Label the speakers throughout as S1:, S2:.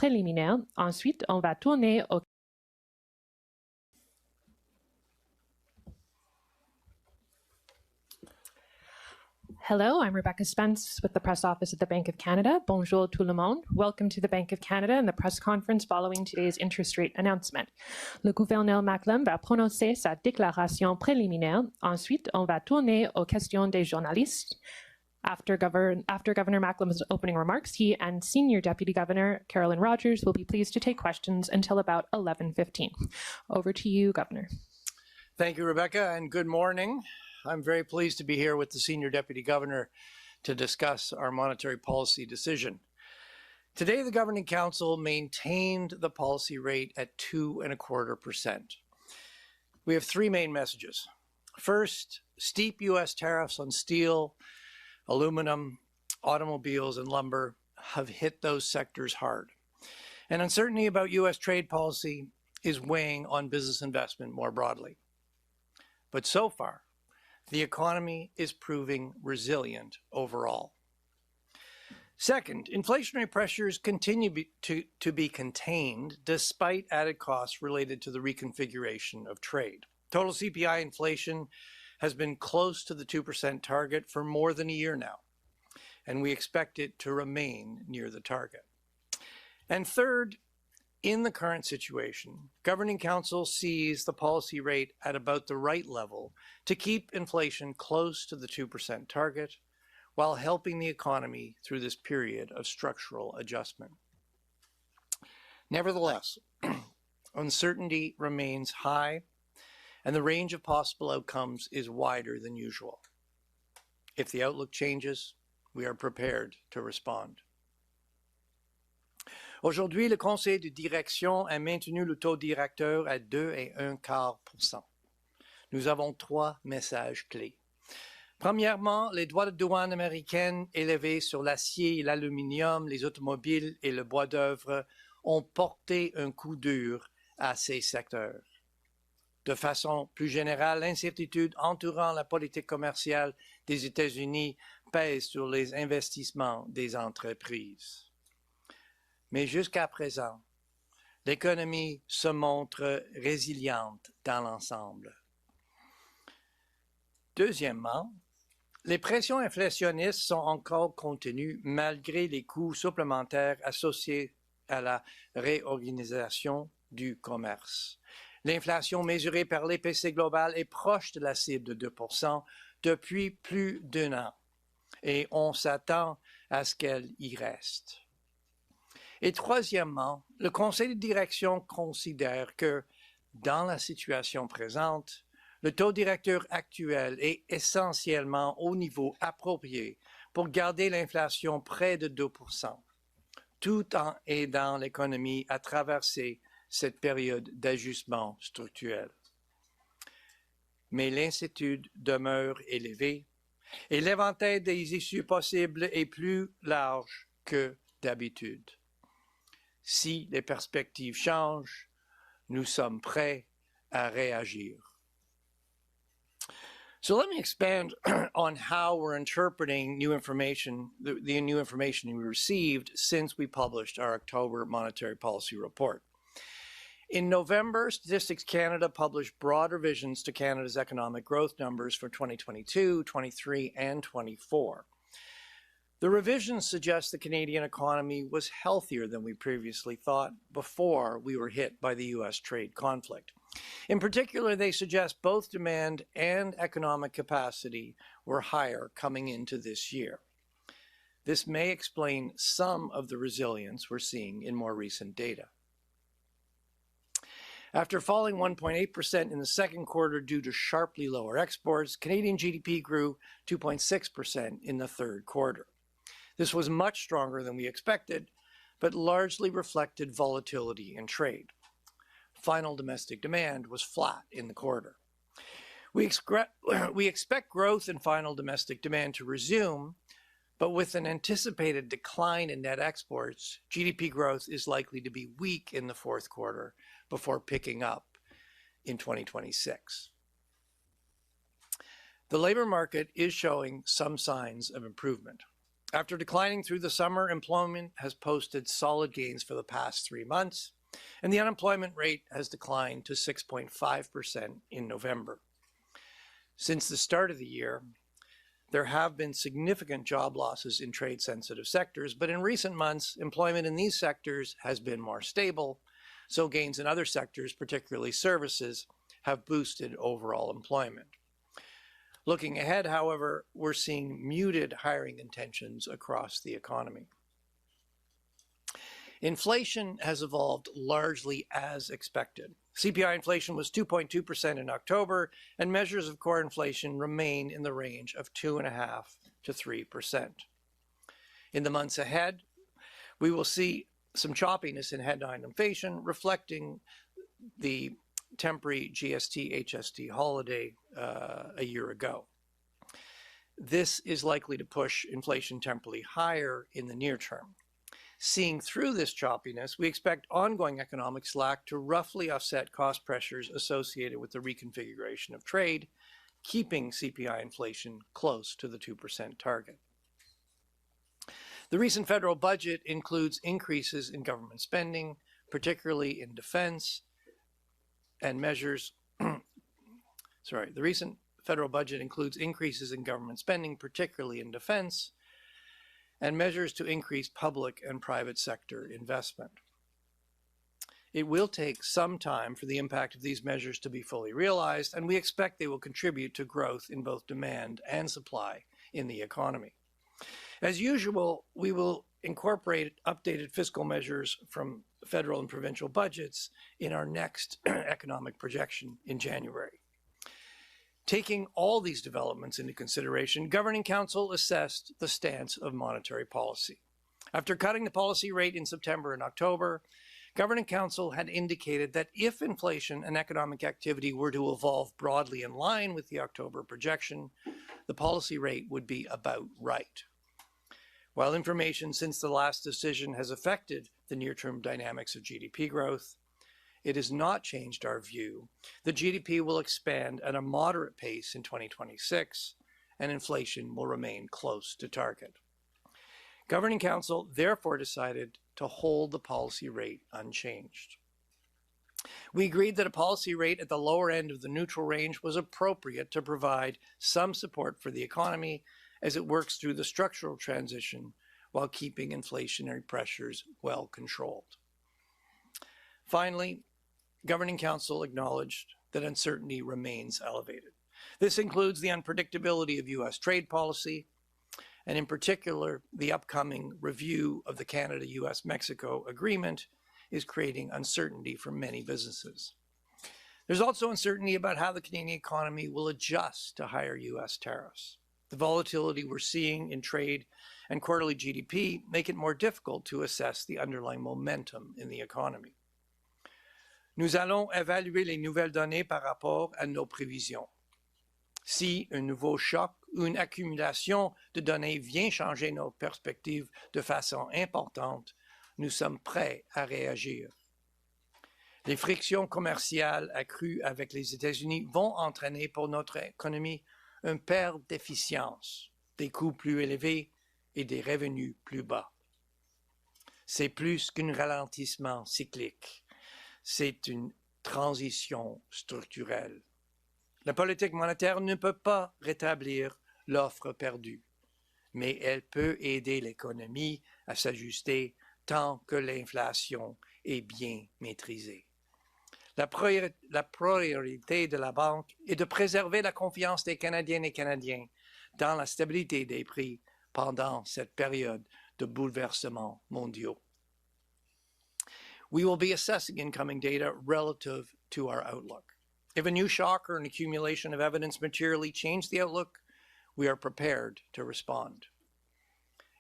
S1: préliminaire. Ensuite, on va tourner au... Hello, I'm Rebecca Spence with the press office at the Bank of Canada. Bonjour tout le monde. Welcome to the Bank of Canada and the press conference following today's interest rate announcement. Le gouverneur Macklem va prononcer sa déclaration préliminaire. Ensuite, on va tourner aux questions des journalistes. After Governor Macklem's opening remarks, he and Senior Deputy Governor Carolyn Rogers will be pleased to take questions until about 11:15. Over to you, Governor.
S2: Thank you, Rebecca, and good morning. I'm very pleased to be here with the Senior Deputy Governor to discuss our monetary policy decision. Today, the Governing Council maintained the policy rate at 2.25%. We have three main messages. First, steep U.S. tariffs on steel, aluminum, automobiles, and lumber have hit those sectors hard. And uncertainty about U.S. trade policy is weighing on business investment more broadly. But so far, the economy is proving resilient overall. Second, inflationary pressures continue to be contained despite added costs related to the reconfiguration of trade. Total CPI inflation has been close to the 2% target for more than a year now, and we expect it to remain near the target. And third, in the current situation, Governing Council sees the policy rate at about the right level to keep inflation close to the 2% target while helping the economy through this period of structural adjustment. Nevertheless, uncertainty remains high and the range of possible outcomes is wider than usual. If the outlook changes, we are prepared to respond. Aujourd'hui, le conseil de direction a maintenu le taux directeur à 2,25%. Nous avons trois messages clés. Premièrement, les droits de douane américaines élevés sur l'acier, l'aluminium, les automobiles et le bois d'œuvre ont porté un coup dur à ces secteurs. De façon plus générale, l'incertitude entourant la politique commerciale des États-Unis pèse sur les investissements des entreprises. Mais jusqu'à présent, l'économie se montre résiliente dans l'ensemble. Deuxièmement, les pressions inflationnistes sont encore contenues malgré les coûts supplémentaires associés à la réorganisation du commerce. L'inflation mesurée par l'IPC global est proche de la cible de 2% depuis plus d'un an et on s'attend à ce qu'elle y reste. Et troisièmement, le conseil de direction considère que, dans la situation présente, le taux directeur actuel est essentiellement au niveau approprié pour garder l'inflation près de 2%, tout en aidant l'économie à traverser cette période d'ajustement structurel. Mais l'incertitude demeure élevée et l'éventail des issues possibles est plus large que d'habitude. Si les perspectives changent, nous sommes prêts à réagir. So let me expand on how we're interpreting new information, the new information we received since we published our October Monetary Policy Report. In November, Statistics Canada published broad revisions to Canada's economic growth numbers for 2022, 23, and 24. The revisions suggest the Canadian economy was healthier than we previously thought before we were hit by the U.S. trade conflict. In particular, they suggest both demand and economic capacity were higher coming into this year. This may explain some of the resilience we're seeing in more recent data. After falling 1.8% in the second quarter due to sharply lower exports, Canadian GDP grew 2.6% in the third quarter. This was much stronger than we expected, but largely reflected volatility in trade. Final domestic demand was flat in the quarter. We expect growth in final domestic demand to resume, but with an anticipated decline in net exports, GDP growth is likely to be weak in the fourth quarter before picking up in 2026. The labor market is showing some signs of improvement. After declining through the summer, employment has posted solid gains for the past 3 months, and the unemployment rate has declined to 6.5% in November. Since the start of the year, there have been significant job losses in trade-sensitive sectors, but in recent months, employment in these sectors has been more stable, so gains in other sectors, particularly services, have boosted overall employment. Looking ahead, however, we're seeing muted hiring intentions across the economy. Inflation has evolved largely as expected. CPI inflation was 2.2% in October, and measures of core inflation remain in the range of 2.5% to 3%. In the months ahead, we will see some choppiness in headline inflation, reflecting the temporary GST-HST holiday a year ago. This is likely to push inflation temporarily higher in the near term. Seeing through this choppiness, we expect ongoing economic slack to roughly offset cost pressures associated with the reconfiguration of trade, keeping CPI inflation close to the 2% target. The recent federal budget includes increases in government spending, particularly in defense, and measures, the recent federal budget includes increases in government spending, particularly in defense, and measures to increase public and private sector investment. It will take some time for the impact of these measures to be fully realized, and we expect they will contribute to growth in both demand and supply in the economy. As usual, we will incorporate updated fiscal measures from federal and provincial budgets in our next economic projection in January. Taking all these developments into consideration, Governing Council assessed the stance of monetary policy. After cutting the policy rate in September and October, Governing Council had indicated that if inflation and economic activity were to evolve broadly in line with the October projection, the policy rate would be about right. While information since the last decision has affected the near-term dynamics of GDP growth, it has not changed our view that GDP will expand at a moderate pace in 2026 and inflation will remain close to target. Governing Council therefore decided to hold the policy rate unchanged. We agreed that a policy rate at the lower end of the neutral range was appropriate to provide some support for the economy as it works through the structural transition while keeping inflationary pressures well controlled. Finally, Governing Council acknowledged that uncertainty remains elevated. This includes the unpredictability of U.S. trade policy, and in particular, the upcoming review of the Canada-U.S.-Mexico agreement is creating uncertainty for many businesses. There's also uncertainty about how the Canadian economy will adjust to higher U.S. tariffs. The volatility we're seeing in trade and quarterly GDP make it more difficult to assess the underlying momentum in the economy. Nous allons évaluer les nouvelles données par rapport à nos prévisions. Si un nouveau choc ou une accumulation de données vient changer nos perspectives de façon importante, nous sommes prêts à réagir. Les frictions commerciales accrues avec les États-Unis vont entraîner pour notre économie une perte d'efficience, des coûts plus élevés et des revenus plus bas. C'est plus qu'un ralentissement cyclique. C'est une transition structurelle. La politique monétaire ne peut pas rétablir l'offre perdue, mais elle peut aider l'économie à s'ajuster tant que l'inflation est bien maîtrisée. La priorité de la Banque est de préserver la confiance des Canadiennes et Canadiens dans la stabilité des prix pendant cette période de bouleversements mondiaux. We will be assessing incoming data relative to our outlook. If a new shock or an accumulation of evidence materially change the outlook, we are prepared to respond.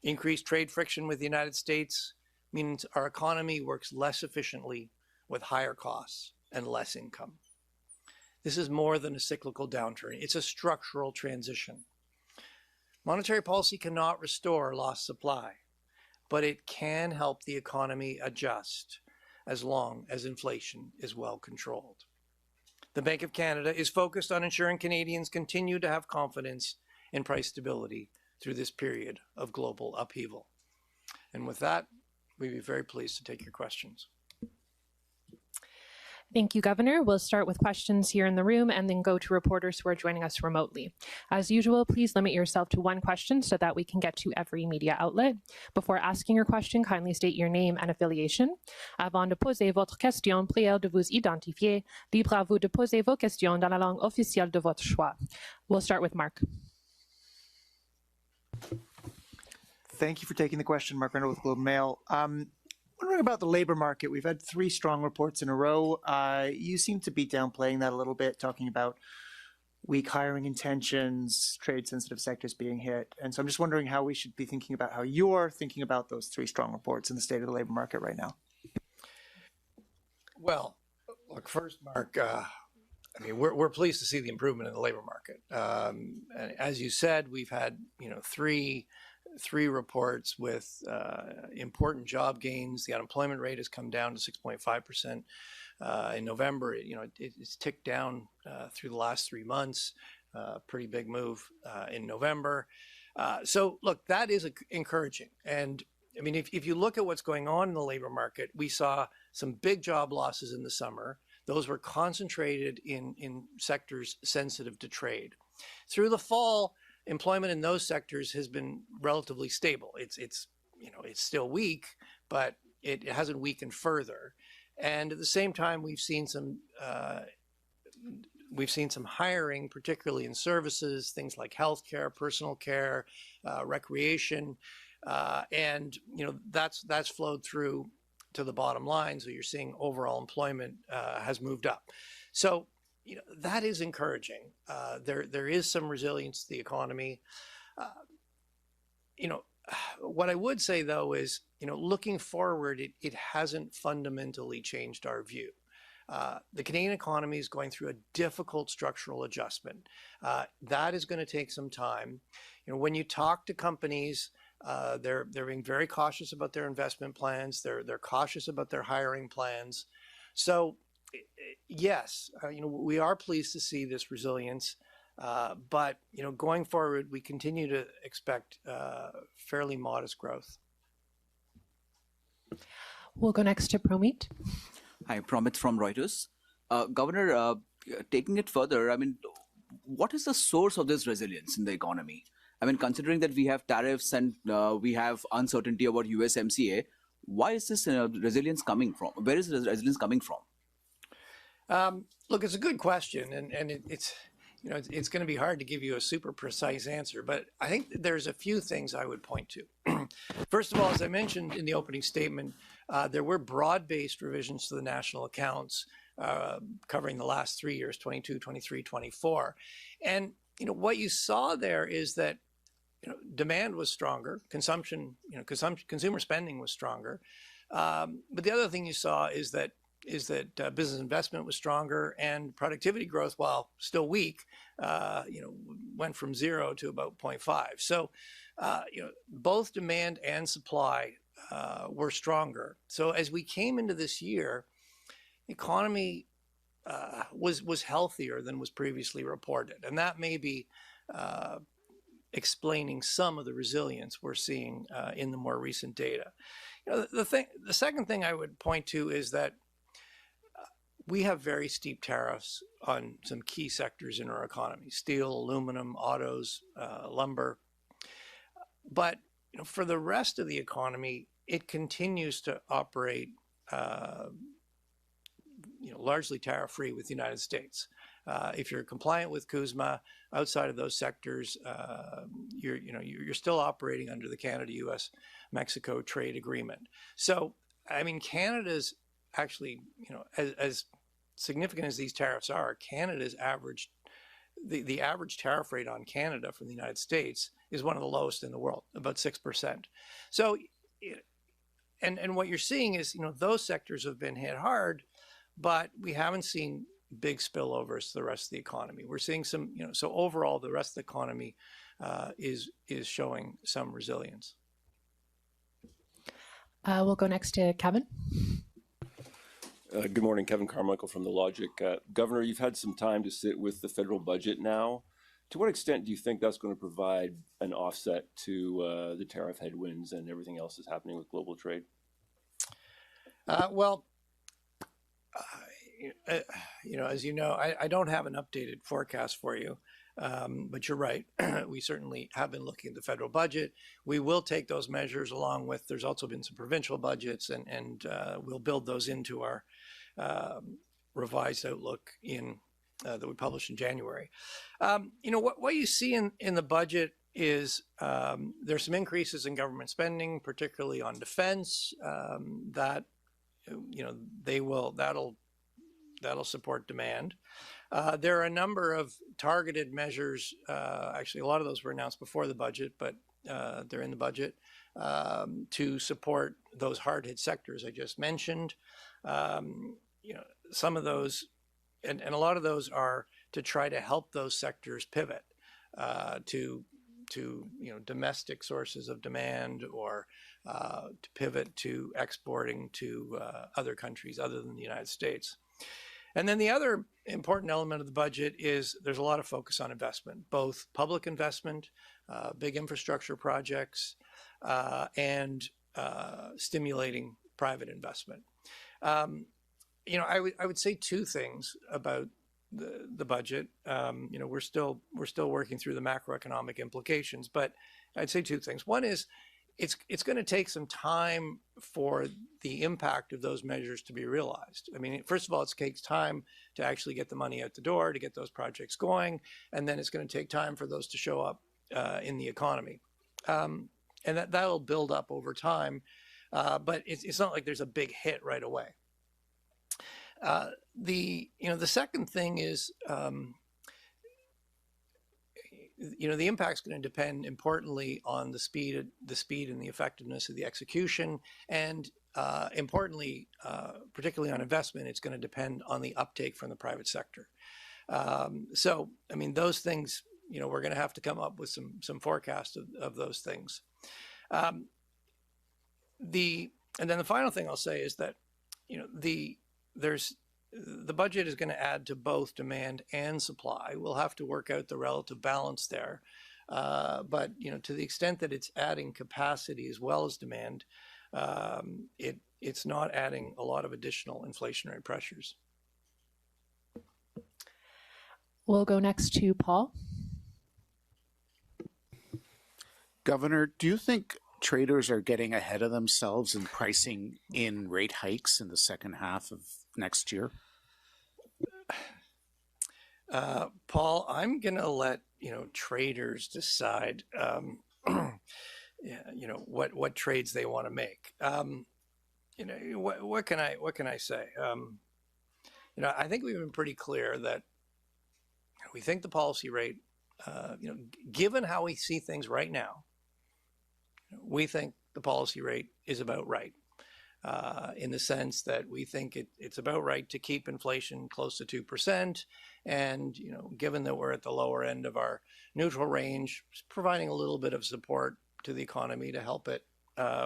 S2: Increased trade friction with the United States means our economy works less efficiently with higher costs and less income. This is more than a cyclical downturn. It's a structural transition. Monetary policy cannot restore lost supply, but it can help the economy adjust as long as inflation is well controlled. The Bank of Canada is focused on ensuring Canadians continue to have confidence in price stability through this period of global upheaval. And with that, we'd be very pleased to take your questions.
S1: Thank you, Governor. We'll start with questions here in the room and then go to reporters who are joining us remotely. As usual, please limit yourself to one question so that we can get to every media outlet. Before asking your question, kindly state your name and affiliation. Avant de poser votre question, prière de vous identifier. Libre à vous de poser vos questions dans la langue officielle de votre choix. We'll start with Mark.
S3: Thank you for taking the question, Mark Reynolds with Globe and Mail. Wondering about the labor market. We've had 3 strong reports in a row. You seem to be downplaying that a little bit, talking about weak hiring intentions, trade-sensitive sectors being hit. And so I'm just wondering how we should be thinking about how you're thinking about those 3 strong reports in the state of the labor market right now.
S2: Well, look, first, Mark, I mean, we're pleased to see the improvement in the labor market. As you said, we've had, three reports with important job gains. The unemployment rate has come down to 6.5% in November. It's ticked down through the last 3 months. Pretty big move in November. So look, that is encouraging. And I mean, if you look at what's going on in the labor market, we saw some big job losses in the summer. Those were concentrated in sectors sensitive to trade. Through the fall, employment in those sectors has been relatively stable. It's still weak, but it hasn't weakened further. And at the same time, we've seen some hiring, particularly in services, things like healthcare, personal care, recreation, and that's flowed through to the bottom line. So you're seeing overall employment has moved up. So that is encouraging. There is some resilience to the economy. What I would say, though, is, looking forward, it hasn't fundamentally changed our view. The Canadian economy is going through a difficult structural adjustment. That is going to take some time. When you talk to companies, they're being very cautious about their investment plans. They're cautious about their hiring plans. So yes, we are pleased to see this resilience, but going forward, we continue to expect fairly modest growth.
S1: We'll go next to Promit.
S4: Hi, Promit from Reuters. Governor, taking it further, I mean, what is the source of this resilience in the economy? I mean, considering that we have tariffs and we have uncertainty about USMCA, why is this resilience coming from? Where is the resilience coming from?
S2: Look, it's a good question, and it's going to be hard to give you a super precise answer, but I think there's a few things I would point to. First of all, as I mentioned in the opening statement, there were broad-based revisions to the national accounts covering the last 3 years, 22, 23, 24. And what you saw there is that demand was stronger, consumer spending was stronger. But the other thing you saw is that business investment was stronger, and productivity growth, while still weak, went from 0 to about 0.5. So, both demand and supply were stronger. So as we came into this year, the economy was healthier than was previously reported, and that may be explaining some of the resilience we're seeing in the more recent data. The second thing I would point to is that we have very steep tariffs on some key sectors in our economy: steel, aluminum, autos, lumber. But for the rest of the economy, it continues to operate largely tariff-free with the United States. If you're compliant with CUSMA, outside of those sectors, you're still operating under the Canada-U.S.-Mexico trade agreement. So, I mean, Canada's actually, as significant as these tariffs are, Canada's average, the average tariff rate on Canada from the United States is one of the lowest in the world, about 6%. So, and what you're seeing is, those sectors have been hit hard, but we haven't seen big spillovers to the rest of the economy. We're seeing some, so overall, the rest of the economy is showing some resilience.
S1: We'll go next to Kevin.
S5: Good morning, Kevin Carmichael from The Logic. Governor, you've had some time to sit with the federal budget now. To what extent do you think that's going to provide an offset to the tariff headwinds and everything else that's happening with global trade?
S2: Well, as you know, I don't have an updated forecast for you, but you're right. We certainly have been looking at the federal budget. We will take those measures along with, there's also been some provincial budgets, and we'll build those into our revised outlook that we published in January. What you see in the budget is there's some increases in government spending, particularly on defense, that that'll support demand. There are a number of targeted measures. Actually, a lot of those were announced before the budget, but they're in the budget to support those hard-hit sectors I just mentioned. Some of those, and a lot of those are to try to help those sectors pivot to domestic sources of demand, or to pivot to exporting to other countries other than the United States. And then the other important element of the budget is there's a lot of focus on investment, both public investment, big infrastructure projects, and stimulating private investment. I would say two things about the budget. We're still working through the macroeconomic implications, but I'd say two things. One is it's going to take some time for the impact of those measures to be realized. I mean, first of all, it takes time to actually get the money out the door, to get those projects going, and then it's going to take time for those to show up in the economy. And that'll build up over time, but it's not like there's a big hit right away. The second thing is, the impact's going to depend importantly on the speed and the effectiveness of the execution, and importantly, particularly on investment, it's going to depend on the uptake from the private sector. So, I mean, those things, we're going to have to come up with some forecast of those things. And then the final thing I'll say is that, the budget is going to add to both demand and supply. We'll have to work out the relative balance there. But, to the extent that it's adding capacity as well as demand, it's not adding a lot of additional inflationary pressures.
S1: We'll go next to Paul.
S6: Governor, do you think traders are getting ahead of themselves in pricing in rate hikes in the second half of next year?
S2: Paul, I'm going to let traders decide what trades they want to make. What can I say? I think we've been pretty clear that we think the policy rate, given how we see things right now, we think the policy rate is about right, in the sense that we think it's about right to keep inflation close to 2%. And, given that we're at the lower end of our neutral range, providing a little bit of support to the economy to help it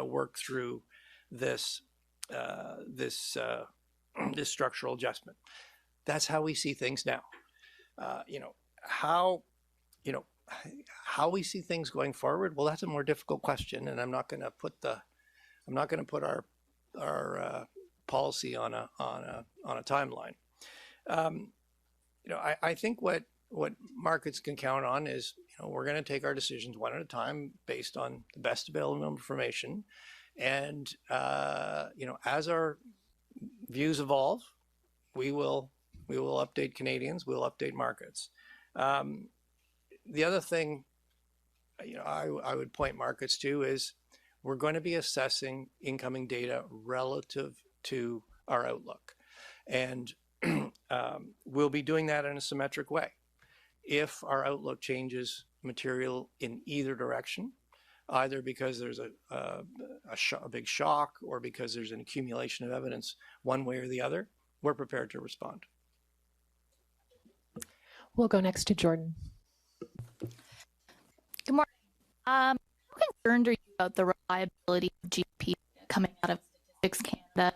S2: work through this structural adjustment. That's how we see things now. How we see things going forward, well, that's a more difficult question, and I'm not going to put our policy on a timeline. I think what markets can count on is, we're going to take our decisions one at a time based on the best available information, and as our views evolve, we will update Canadians, we'll update markets. The other thing, I would point markets to is we're going to be assessing incoming data relative to our outlook. And we'll be doing that in a symmetric way. If our outlook changes material in either direction, either because there's a big shock or because there's an accumulation of evidence one way or the other, we're prepared to respond.
S1: We'll go next to Jordan.
S7: Good morning. How concerned are you about the reliability of GDP coming out of Statistics Canada,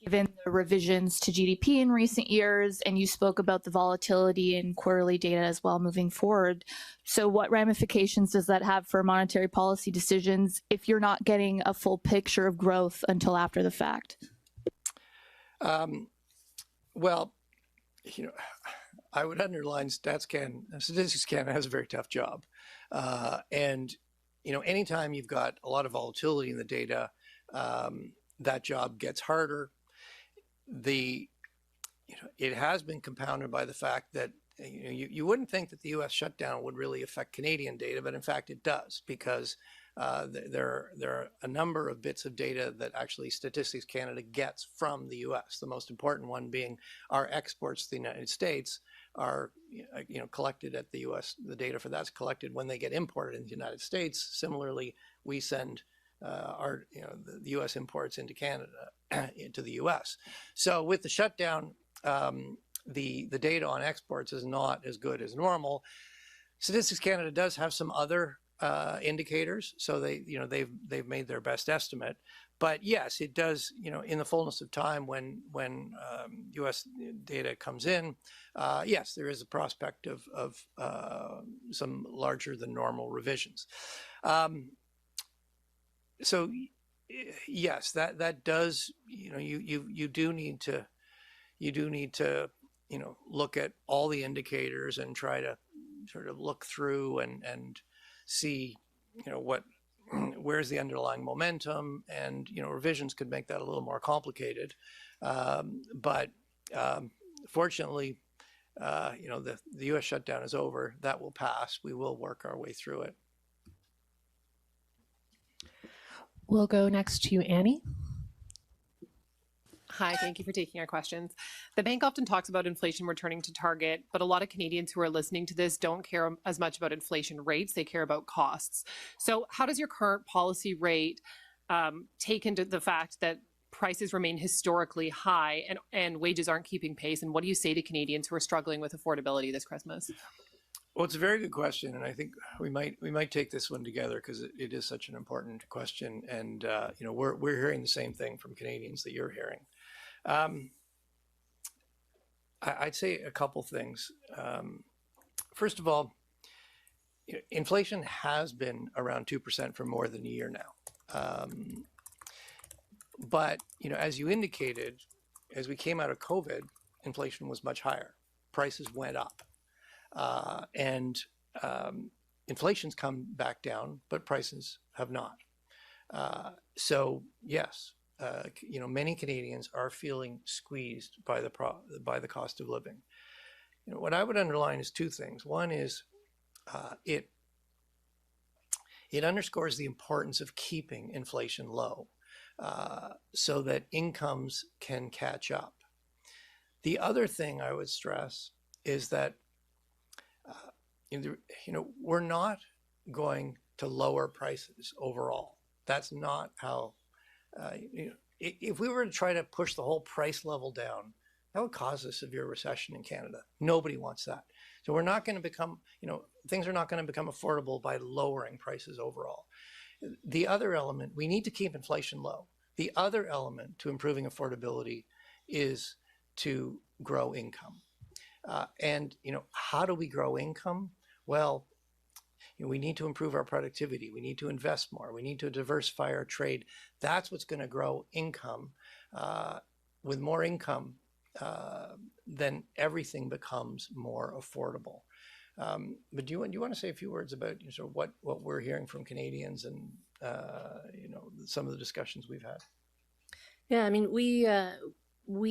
S7: given the revisions to GDP in recent years, and you spoke about the volatility in quarterly data as well moving forward. So what ramifications does that have for monetary policy decisions if you're not getting a full picture of growth until after the fact?
S2: Well, I would underline Statistics Canada has a very tough job. And anytime you've got a lot of volatility in the data, that job gets harder. It has been compounded by the fact that you wouldn't think that the U.S. shutdown would really affect Canadian data, but in fact it does, because there are a number of bits of data that actually Statistics Canada gets from the U.S. The most important one being our exports to the United States are collected at the U.S. The data for that's collected when they get imported in the United States. Similarly, we send the U.S. imports into Canada, into the U.S. So with the shutdown, the data on exports is not as good as normal. Statistics Canada does have some other indicators, so they've made their best estimate. But yes, it does. In the fullness of time, when U.S. data comes in, yes, there is a prospect of some larger than normal revisions. So yes, that does. You do need to look at all the indicators and try to sort of look through and see where's the underlying momentum, and revisions could make that a little more complicated. But fortunately, the U.S. shutdown is over. That will pass. We will work our way through it.
S1: We'll go next to Annie.
S8: Hi, thank you for taking our questions. The bank often talks about inflation returning to target, but a lot of Canadians who are listening to this don't care as much about inflation rates, they care about costs. So how does your current policy rate take into the fact that prices remain historically high and wages aren't keeping pace? And what do you say to Canadians who are struggling with affordability this Christmas?
S2: Well, it's a very good question, and I think we might take this one together because it is such an important question, and we're hearing the same thing from Canadians that you're hearing. I'd say a couple things. First of all, inflation has been around 2% for more than a year now, but as you indicated, as we came out of COVID, inflation was much higher. Prices went up. And inflation's come back down, but prices have not. So yes, many Canadians are feeling squeezed by the cost of living. What I would underline is two things. One is it underscores the importance of keeping inflation low so that incomes can catch up. The other thing I would stress is that we're not going to lower prices overall. That's not how, if we were to try to push the whole price level down, that would cause a severe recession in Canada. Nobody wants that. So we're not going to become, things are not going to become affordable by lowering prices overall. The other element, we need to keep inflation low. The other element to improving affordability is to grow income. And how do we grow income? Well, we need to improve our productivity. We need to invest more. We need to diversify our trade. That's what's going to grow income. With more income, then everything becomes more affordable. But do you want to say a few words about sort of what we're hearing from Canadians and some of the discussions we've had?
S9: Yeah, I mean, we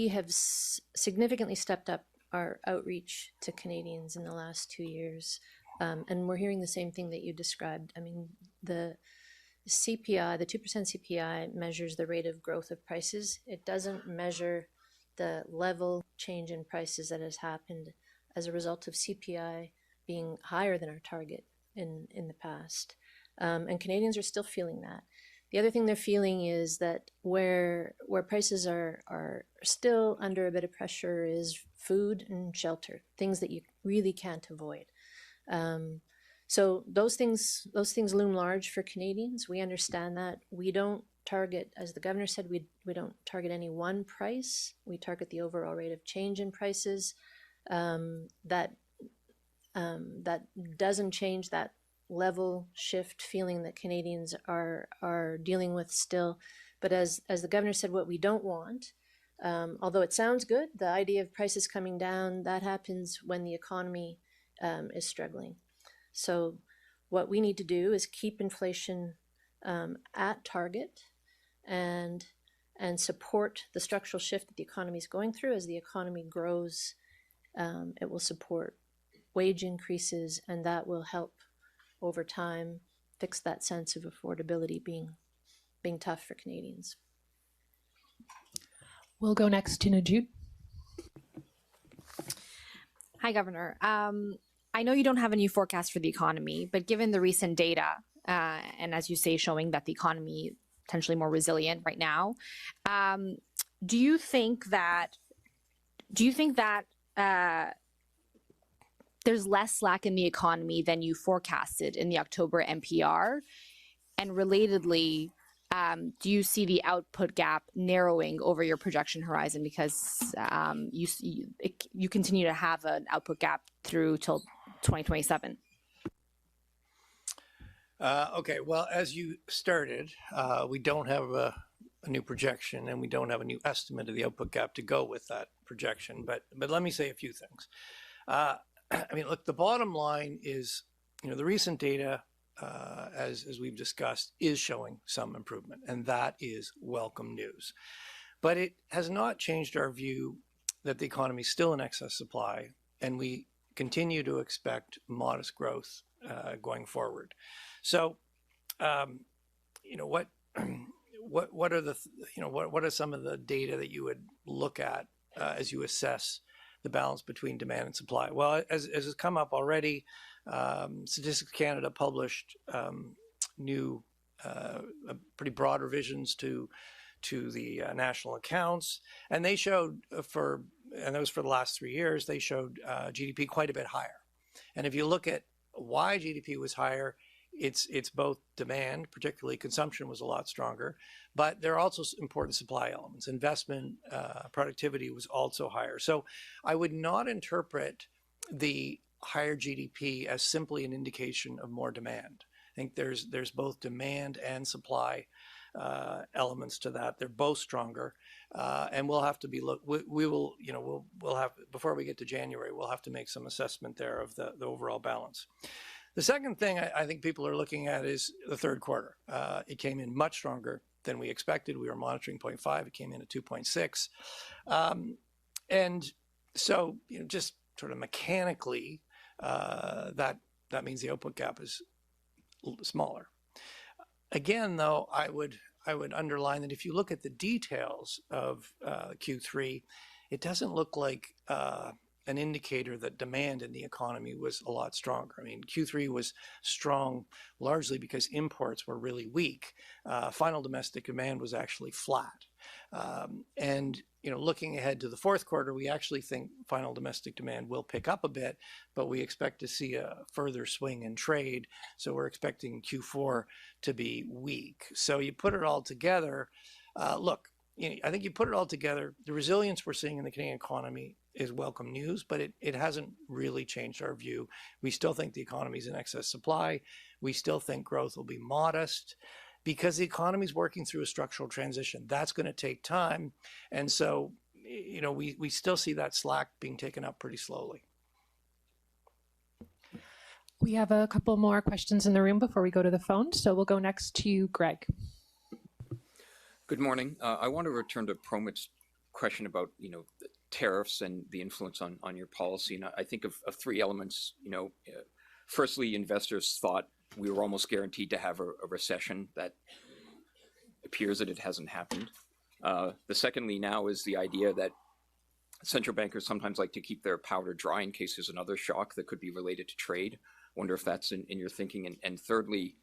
S9: have significantly stepped up our outreach to Canadians in the last 2 years. And we're hearing the same thing that you described. I mean, the CPI, the 2% CPI measures the rate of growth of prices. It doesn't measure the level change in prices that has happened as a result of CPI being higher than our target in the past. And Canadians are still feeling that. The other thing they're feeling is that where prices are still under a bit of pressure is food and shelter, things that you really can't avoid. So those things loom large for Canadians. We understand that. We don't target, as the governor said, we don't target any one price. We target the overall rate of change in prices. That doesn't change that level shift feeling that Canadians are dealing with still. But as the governor said, what we don't want, although it sounds good, the idea of prices coming down, that happens when the economy is struggling. So what we need to do is keep inflation at target and support the structural shift that the economy is going through. As the economy grows, it will support wage increases, and that will help over time fix that sense of affordability being tough for Canadians.
S1: We'll go next to Najud.
S10: Hi, Governor. I know you don't have a new forecast for the economy, but given the recent data, and as you say, showing that the economy is potentially more resilient right now, do you think that there's less slack in the economy than you forecasted in the October NPR? And relatedly, do you see the output gap narrowing over your projection horizon because you continue to have an output gap through till 2027?
S2: Okay, well, as you started, we don't have a new projection and we don't have a new estimate of the output gap to go with that projection. But let me say a few things. I mean, look, the bottom line is, the recent data, as we've discussed, is showing some improvement, and that is welcome news. But it has not changed our view that the economy is still in excess supply, and we continue to expect modest growth going forward. So, what are the what are some of the data that you would look at as you assess the balance between demand and supply? Well, as has come up already, Statistics Canada published new, pretty broad revisions to the national accounts, and they showed and that was for the last 3 years, they showed GDP quite a bit higher. And if you look at why GDP was higher, it's both demand, particularly consumption was a lot stronger, but there are also important supply elements. Investment, productivity was also higher. So I would not interpret the higher GDP as simply an indication of more demand. I think there's both demand and supply elements to that. They're both stronger, and we'll have to be we'll have, before we get to January, we'll have to make some assessment there of the overall balance. The second thing I think people are looking at is the third quarter. It came in much stronger than we expected. We were monitoring 0.5. It came in at 2.6. And so, just sort of mechanically, that means the output gap is smaller. Again, though, I would underline that if you look at the details of Q3, it doesn't look like an indicator that demand in the economy was a lot stronger. I mean, Q3 was strong largely because imports were really weak. Final domestic demand was actually flat. And looking ahead to the fourth quarter, we actually think final domestic demand will pick up a bit, but we expect to see a further swing in trade. So we're expecting Q4 to be weak. So you put it all together, look, I think you put it all together, the resilience we're seeing in the Canadian economy is welcome news, but it hasn't really changed our view. We still think the economy is in excess supply. We still think growth will be modest because the economy is working through a structural transition. That's going to take time. And so, we still see that slack being taken up pretty slowly.
S1: We have a couple more questions in the room before we go to the phone. So we'll go next to Greg.
S11: Good morning. I want to return to Promit's question about, tariffs and the influence on your policy. And I think of three elements. Firstly, investors thought we were almost guaranteed to have a recession. That appears that it hasn't happened. The secondly now is the idea that central bankers sometimes like to keep their powder dry in case there's another shock that could be related to trade. Wonder if that's in your thinking. And thirdly,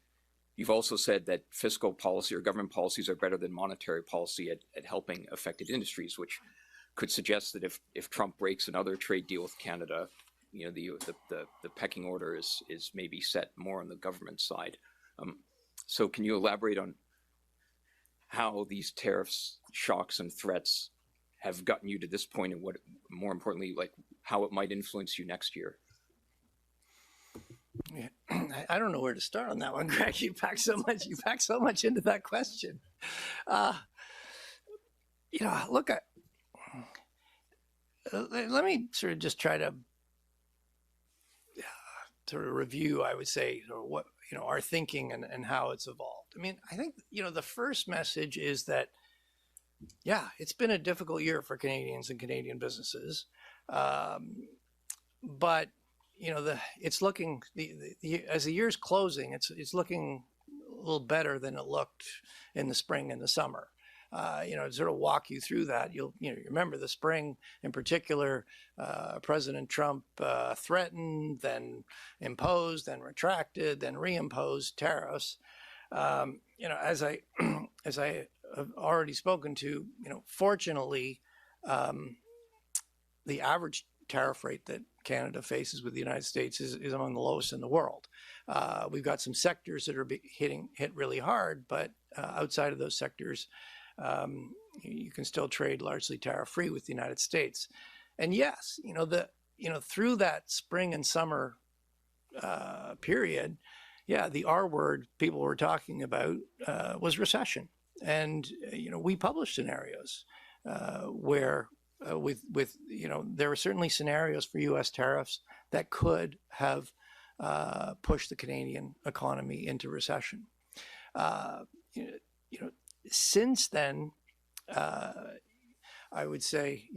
S11: you've also said that fiscal policy or government policies are better than monetary policy at helping affected industries, which could suggest that if Trump breaks another trade deal with Canada, the pecking order is maybe set more on the government side. So can you elaborate on how these tariffs, shocks, and threats have gotten you to this point, and what, more importantly, like how it might influence you next year?
S2: Yeah. I don't know where to start on that one, Greg. You packed so much. You packed so much into that question. Look, let me sort of just try to sort of review, I would say, what our thinking and how it's evolved. I mean, I think the first message is that it's been a difficult year for Canadians and Canadian businesses, but it's looking as the year's closing, it's looking a little better than it looked in the spring and the summer. To sort of walk you through that, you remember the spring in particular. President Trump threatened, then imposed, then retracted, then reimposed tariffs. As I as I have already spoken to, fortunately, the average tariff rate that Canada faces with the United States is among the lowest in the world. We've got some sectors that are hit really hard, but outside of those sectors, you can still trade largely tariff-free with the United States. And yes, through that spring and summer period, the R word people were talking about was recession. And we published scenarios where there were certainly scenarios for U.S. tariffs that could have pushed the Canadian economy into recession. Since then, I would say,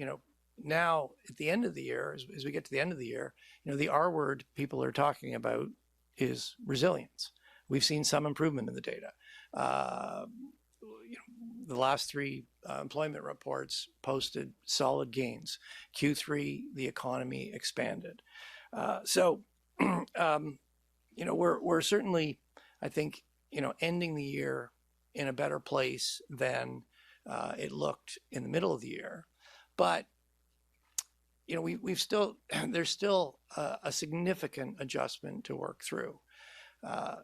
S2: now at the end of the year, as we get to the end of the year, the R word people are talking about is resilience. We've seen some improvement in the data. The last three employment reports posted solid gains. Q3, the economy expanded. We're certainly, I think, ending the year in a better place than it looked in the middle of the year. But we've still there's still a significant adjustment to work through. I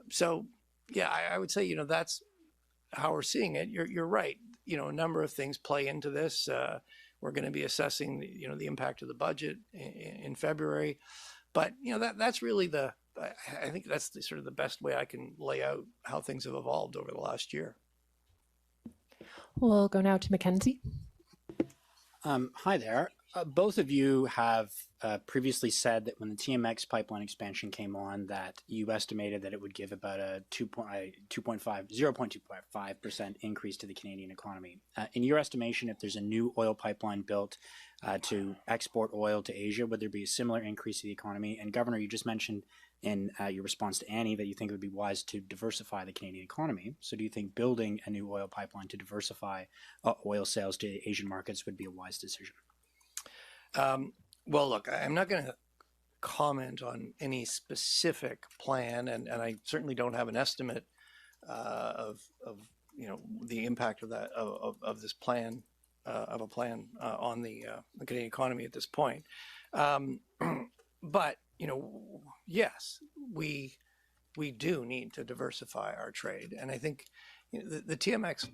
S2: would say that's how we're seeing it. You're right. A number of things play into this. We're going to be assessing the impact of the budget in February, but that's really I think that's sort of the best way I can lay out how things have evolved over the last year.
S1: We'll go now to Mackenzie.
S12: Hi there. Both of you have previously said that when the TMX pipeline expansion came on, that you estimated that it would give about a 0.25% increase to the Canadian economy. In your estimation, if there's a new oil pipeline built to export oil to Asia, would there be a similar increase to the economy? And Governor, you just mentioned in your response to Annie that you think it would be wise to diversify the Canadian economy. So do you think building a new oil pipeline to diversify oil sales to Asian markets would be a wise decision?
S2: Well, look, I'm not going to comment on any specific plan, and I certainly don't have an estimate of the impact of that of this plan on the Canadian economy at this point. But yes, we do need to diversify our trade, and I think the TMX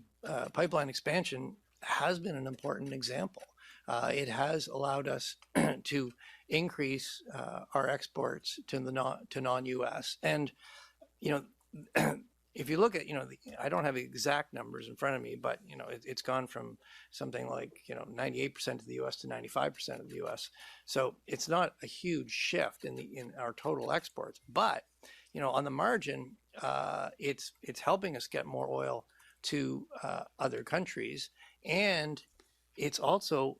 S2: pipeline expansion has been an important example. It has allowed us to increase our exports to non-U.S. And if you look at I don't have exact numbers in front of me, but it's gone from something like 98% of the U.S. to 95% of the U.S. So it's not a huge shift in our total exports, but on the margin, it's helping us get more oil to other countries, and it's also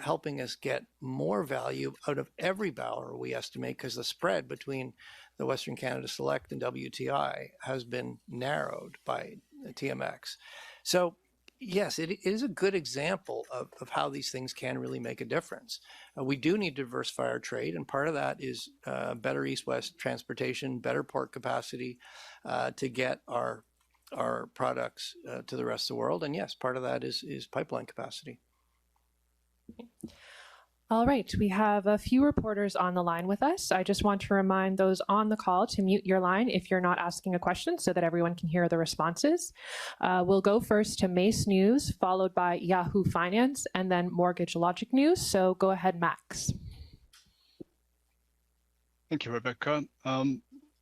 S2: helping us get more value out of every barrel we estimate, because the spread between the Western Canada Select and WTI has been narrowed by TMX. So yes, it is a good example of how these things can really make a difference. We do need to diversify our trade, and part of that is better east-west transportation, better port capacity to get our products to the rest of the world. And yes, part of that is pipeline capacity.
S1: All right, we have a few reporters on the line with us. I just want to remind those on the call to mute your line if you're not asking a question so that everyone can hear the responses. We'll go first to Mace News, followed by Yahoo Finance, and then Mortgage Logic News. So go ahead, Max.
S13: Thank you, Rebecca.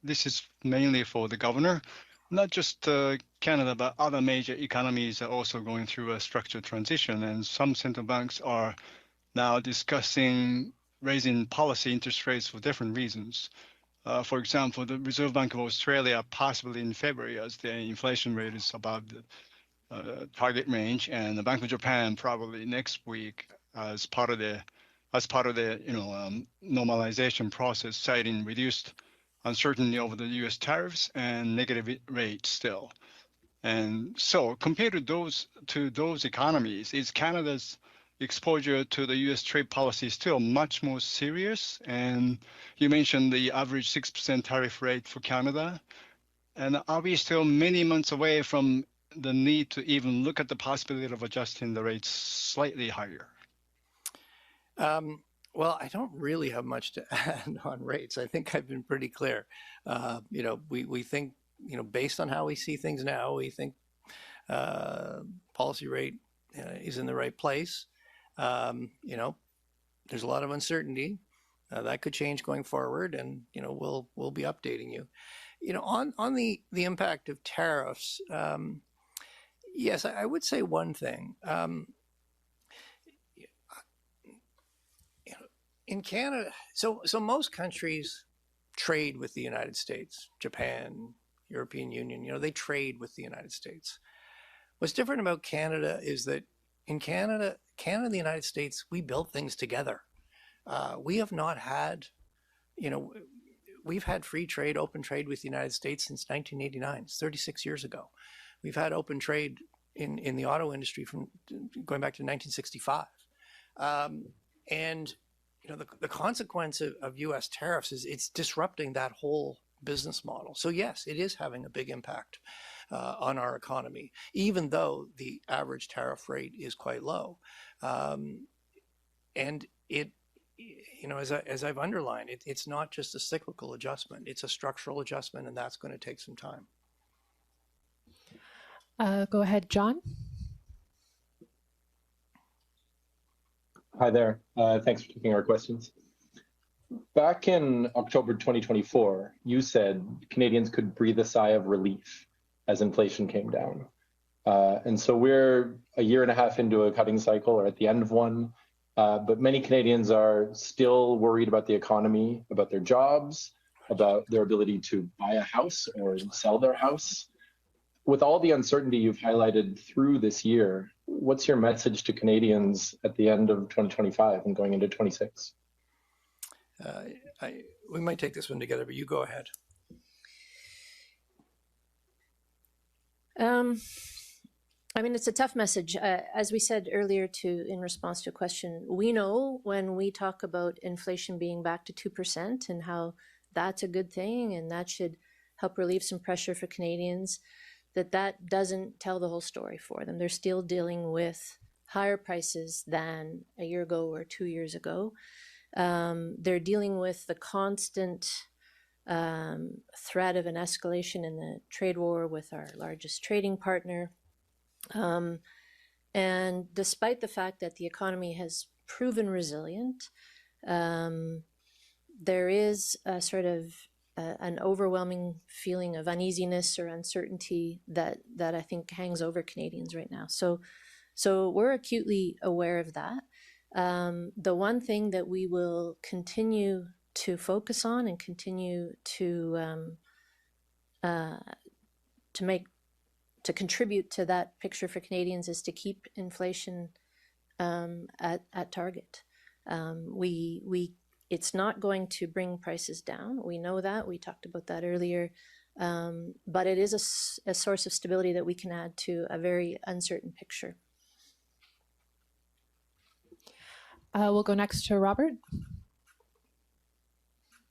S13: This is mainly for the governor. Not just Canada, but other major economies are also going through a structural transition, and some central banks are now discussing raising policy interest rates for different reasons. For example, the Reserve Bank of Australia possibly in February, as the inflation rate is above the target range, and the Bank of Japan probably next week as part of the normalization process, citing reduced uncertainty over the U.S. tariffs and negative rates still. And so, compared to those economies, is Canada's exposure to the U.S. trade policy still much more serious? And you mentioned the average 6% tariff rate for Canada. And are we still many months away from the need to even look at the possibility of adjusting the rates slightly higher?
S2: Well, I don't really have much to add on rates. I think I've been pretty clear. We think, based on how we see things now, we think policy rate is in the right place. There's a lot of uncertainty that could change going forward, and we'll be updating you. On the impact of tariffs. Yes, I would say one thing. In Canada, so most countries trade with the United States, Japan, European Union. They trade with the United States. What's different about Canada is that in Canada and the United States, we build things together. We have not had, we've had free trade, open trade with the United States since 1989. It's 36 years ago. We've had open trade in the auto industry from going back to 1965. And the consequence of U.S. tariffs is it's disrupting that whole business model. So yes, it is having a big impact on our economy, even though the average tariff rate is quite low. And it, as I've underlined, it's not just a cyclical adjustment, it's a structural adjustment, and that's going to take some time.
S1: Go ahead, John.
S14: Hi there. Thanks for taking our questions. Back in October 2024, you said Canadians could breathe a sigh of relief as inflation came down. And so we're a year and a half into a cutting cycle, or at the end of one, but many Canadians are still worried about the economy, about their jobs, about their ability to buy a house or sell their house. With all the uncertainty you've highlighted through this year, what's your message to Canadians at the end of 2025 and going into 26?
S2: We might take this one together, but you go ahead.
S9: It's a tough message. As we said earlier in response to a question, we know when we talk about inflation being back to 2% and how that's a good thing and that should help relieve some pressure for Canadians, that doesn't tell the whole story for them. They're still dealing with higher prices than a year ago or 2 years ago. They're dealing with the constant threat of an escalation in the trade war with our largest trading partner. And despite the fact that the economy has proven resilient, there is a sort of an overwhelming feeling of uneasiness or uncertainty that I think hangs over Canadians right now. So we're acutely aware of that. The one thing that we will continue to focus on and continue to contribute to that picture for Canadians is to keep inflation at target. It's not going to bring prices down. We know that. We talked about that earlier. But it is a source of stability that we can add to a very uncertain picture.
S1: We'll go next to Robert.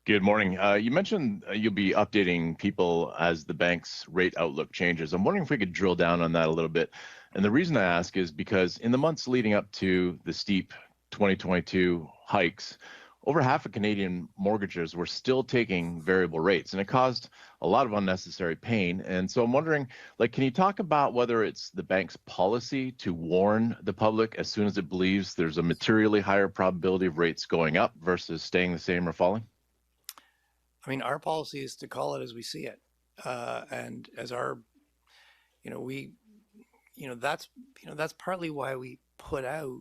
S15: Good morning. You mentioned you'll be updating people as the bank's rate outlook changes. I'm wondering if we could drill down on that a little bit. And the reason I ask is because in the months leading up to the steep 2022 hikes, over half of Canadian mortgagers were still taking variable rates, and it caused a lot of unnecessary pain. And so I'm wondering, can you talk about whether it's the bank's policy to warn the public as soon as it believes there's a materially higher probability of rates going up versus staying the same or falling?
S2: I mean, our policy is to call it as we see it, and as our, that's partly why we put out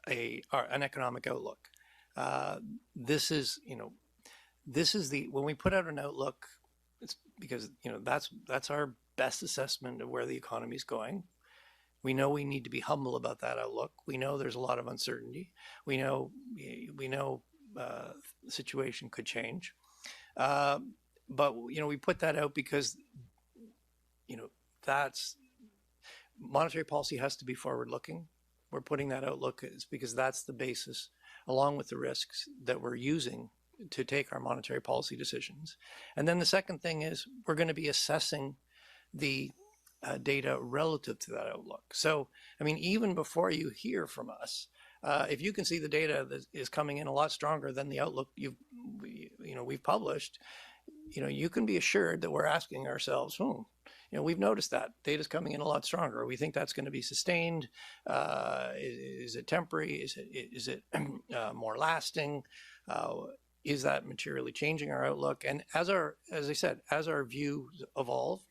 S2: an economic outlook. This is when we put out an outlook, it's because that's our best assessment of where the economy is going. We know we need to be humble about that outlook. We know there's a lot of uncertainty. We know the situation could change, but we put that out because that's monetary policy has to be forward-looking. We're putting that outlook is because that's the basis, along with the risks that we're using to take our monetary policy decisions. And then the second thing is we're going to be assessing the data relative to that outlook. So, I mean, even before you hear from us, if you can see the data that is coming in a lot stronger than the outlook we've published, you can be assured that we're asking ourselves, we've noticed that data's coming in a lot stronger. We think that's going to be sustained. Is it temporary? Is it more lasting? Is that materially changing our outlook? And as I said, as our views evolve,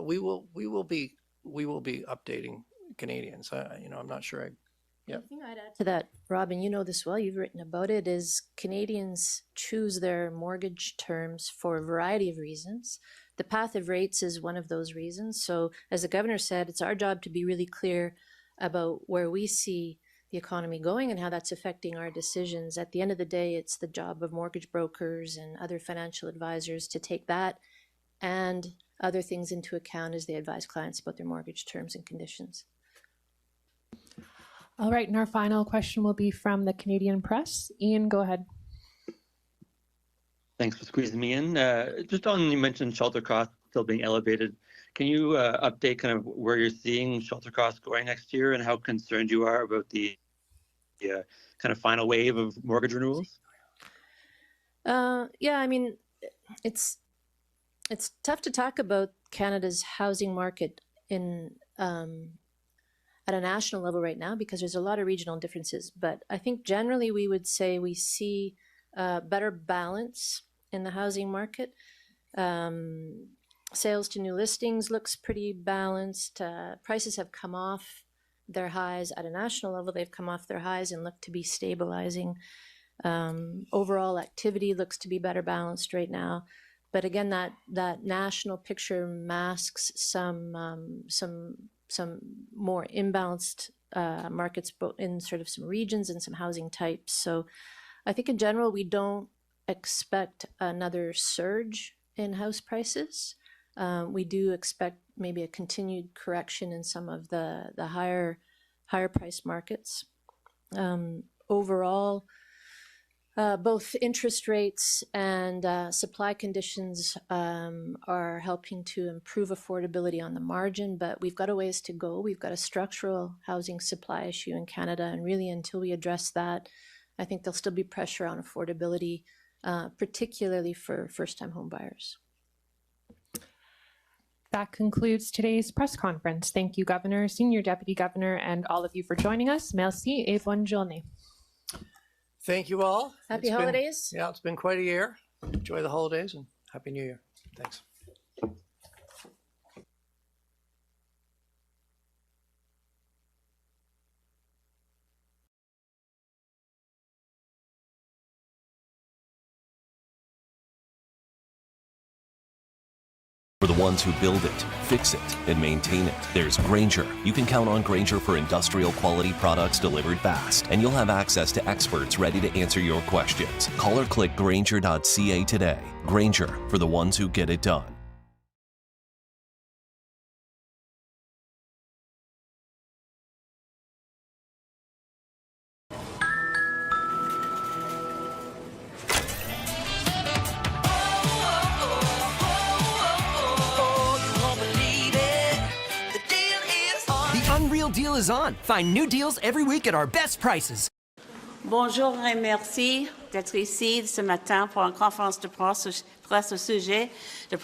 S2: we will be updating Canadians. I'm not sure.
S9: The thing I'd add to that, Robin, you know this well, you've written about it, is Canadians choose their mortgage terms for a variety of reasons. The path of rates is one of those reasons. So as the governor said, it's our job to be really clear about where we see the economy going and how that's affecting our decisions. At the end of the day, it's the job of mortgage brokers and other financial advisors to take that and other things into account as they advise clients about their mortgage terms and conditions.
S1: All right, and our final question will be from the Canadian Press. Ian, go ahead.
S16: Thanks for squeezing me in. Just on, you mentioned shelter costs still being elevated. Can you update kind of where you're seeing shelter costs going next year and how concerned you are about the kind of final wave of mortgage renewals?
S9: Yeah, I mean, it's tough to talk about Canada's housing market at a national level right now because there's a lot of regional differences. But I think generally we would say we see better balance in the housing market. Sales to new listings looks pretty balanced. Prices have come off their highs at a national level. They've come off their highs and look to be stabilizing. Overall activity looks to be better balanced right now. But again, that national picture masks some more imbalanced markets in sort of some regions and some housing types. So I think in general, we don't expect another surge in house prices. We do expect maybe a continued correction in some of the higher price markets. Overall, both interest rates and supply conditions are helping to improve affordability on the margin, but we've got a ways to go. We've got a structural housing supply issue in Canada, and really until we address that, I think there'll still be pressure on affordability, particularly for first-time home buyers.
S1: That concludes today's press conference. Thank you, Governor, Senior Deputy Governor, and all of you for joining us. Merci et bonne journée.
S2: Thank you all.
S9: Happy holidays.
S2: It's been quite a year. Enjoy the holidays and Happy New Year. Thanks.
S17: For the ones who build it, fix it, and maintain it, there's Grainger. You can count on Grainger for industrial quality products delivered fast, and you'll have access to experts ready to answer your questions. Call or click Grainger.ca today. Grainger, for the ones who get it done.
S18: deal is on. Find new deals every week at our best prices.
S19: Bonjour et merci d'être ici ce matin pour une conférence de presse au sujet de